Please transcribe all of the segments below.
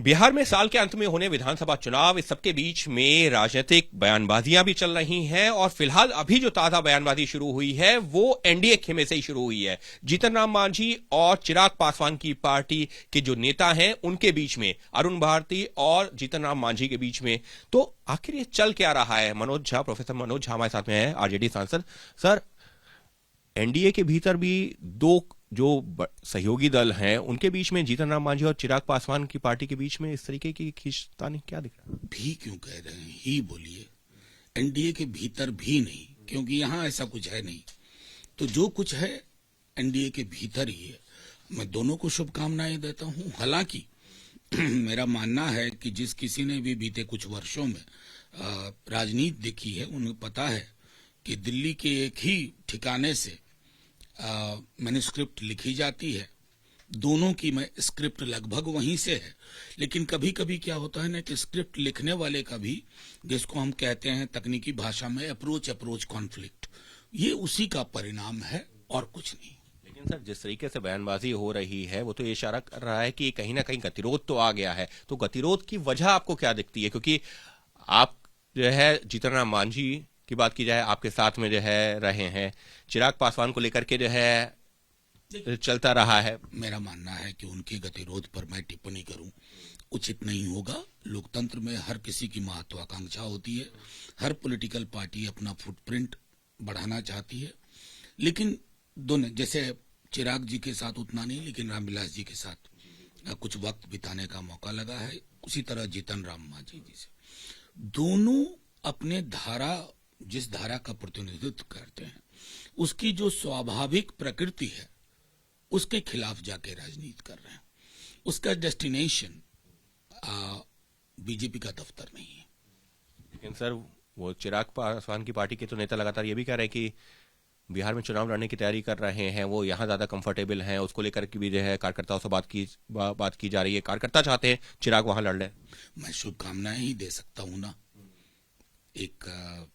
बिहार में साल के अंत में होने विधानसभा चुनाव, इस सबके बीच में राजनीतिक बयानबाजियां भी चल रही हैं और फिलहाल अभी जो ताजा बयानबाजी शुरू हुई है वो एनडीए खेमे से ही शुरू हुई है। जीतन राम मांझी और चिराग पासवान की पार्टी के जो नेता हैं उनके बीच में, अरुण भारती और जीतन राम मांझी के बीच में। तो आखिर ये चल क्या रहा है? मनोज झा, प्रोफेसर मनोज झा हमारे साथ में है, आरजेडी सांसद। सर, एनडीए के भीतर भी दो जो सहयोगी दल हैं उनके बीच में, जीतन राम मांझी और चिराग पासवान की पार्टी के बीच में इस तरीके की खींचतानी क्या दिख रहा है? भी क्यों कह रहे हैं, ही बोलिए। एनडीए के भीतर भी नहीं, क्योंकि यहां ऐसा कुछ है नहीं। तो जो कुछ है एनडीए के भीतर ही है। मैं दोनों को शुभकामनाएं देता हूं। हालांकि मेरा मानना है कि जिस किसी ने भी बीते कुछ वर्षों में राजनीति देखी है, उन्हें पता है कि दिल्ली के एक ही ठिकाने से मैन्युस्क्रिप्ट लिखी जाती है। दोनों की स्क्रिप्ट लगभग वहीं से है, लेकिन कभी कभी क्या होता है ना कि स्क्रिप्ट लिखने वाले का भी, जिसको हम कहते हैं तकनीकी भाषा में अप्रोच कॉन्फ्लिक्ट, ये उसी का परिणाम है और कुछ नहीं। लेकिन सर, जिस तरीके से बयानबाजी हो रही है वो तो ये इशारा कर रहा है कि कहीं ना कहीं गतिरोध तो आ गया है। तो गतिरोध की वजह आपको क्या दिखती है? क्योंकि आप जो है जीतन राम मांझी की बात की जाए, आपके साथ में जो है रहे हैं, चिराग पासवान को लेकर के जो है चलता रहा है। मेरा मानना है कि उनके गतिरोध पर मैं टिप्पणी करूं उचित नहीं होगा। लोकतंत्र में हर किसी की महत्वाकांक्षा होती है, हर पॉलिटिकल पार्टी अपना फुटप्रिंट बढ़ाना चाहती है, लेकिन दोनों, जैसे चिराग जी के साथ उतना नहीं, लेकिन रामविलास जी के साथ कुछ वक्त बिताने का मौका लगा है, उसी तरह जीतन राम मांझी जी से। दोनों अपने जिस धारा का प्रतिनिधित्व करते हैं, उसकी जो स्वाभाविक प्रकृति है उसके खिलाफ जाके राजनीति कर रहे हैं। उसका डेस्टिनेशन बीजेपी का दफ्तर नहीं है। लेकिन सर, वो चिराग पासवान की पार्टी के तो नेता लगातार ये भी कह रहे हैं कि बिहार में चुनाव लड़ने की तैयारी कर रहे हैं, वो यहाँ ज्यादा कंफर्टेबल हैं, उसको लेकर के भी जो है कार्यकर्ताओं से बात की जा रही है। कार्यकर्ता चाहते हैं चिराग वहां लड़ लें। मैं शुभकामनाएं ही दे सकता हूं ना, एक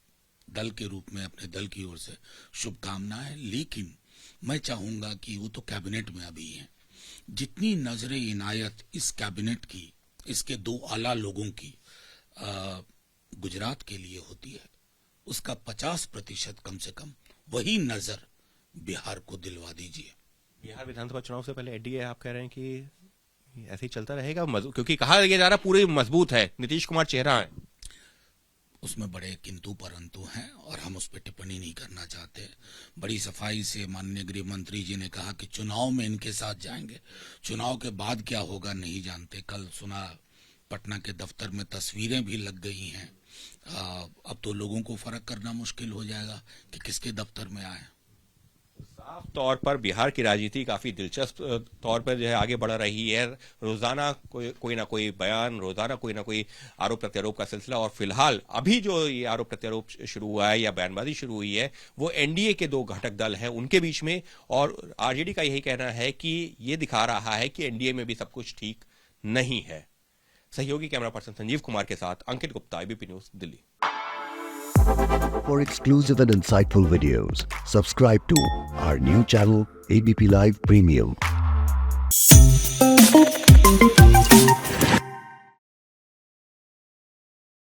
दल के रूप में अपने दल की ओर से शुभकामनाएं, लेकिन मैं चाहूंगा कि वो तो कैबिनेट में अभी है। जितनी नजरे इनायत इस कैबिनेट की, इसके दो आला लोगों की गुजरात के लिए होती है, उसका 50% कम से कम वही नजर बिहार को दिलवा दीजिए। बिहार विधानसभा चुनाव से पहले एनडीए, आप कह रहे हैं कि ऐसे ही चलता रहेगा? क्योंकि कहा यह जा रहा पूरी मजबूत है, नीतीश कुमार चेहरा है, उसमें बड़े किंतु परंतु हैं और हम उस पर टिप्पणी नहीं करना चाहते। बड़ी सफाई से माननीय गृह मंत्री जी ने कहा कि चुनाव में इनके साथ जाएंगे, चुनाव के बाद क्या होगा नहीं जानते। कल सुना पटना के दफ्तर में तस्वीरें भी लग गई हैं। अब तो लोगों को फर्क करना मुश्किल हो जाएगा कि किसके दफ्तर में आए। साफ तौर पर बिहार की राजनीति काफी दिलचस्प तौर पर जो है आगे बढ़ रही है। रोजाना कोई ना कोई बयान, रोजाना कोई ना कोई आरोप प्रत्यारोप का सिलसिला। और फिलहाल अभी जो ये आरोप प्रत्यारोप शुरू हुआ है या बयानबाजी शुरू हुई है, वो एनडीए के दो घटक दल हैं उनके बीच में। और आरजेडी का यही कहना है कि ये दिखा रहा है कि एनडीए में भी सब कुछ ठीक नहीं है। सहयोगी कैमरा पर्सन संजीव कुमार के साथ Ankit Gupta, ABP news, Delhi. For exclusive and insightful videos, subscribe to our new channel, ABP Live Premium.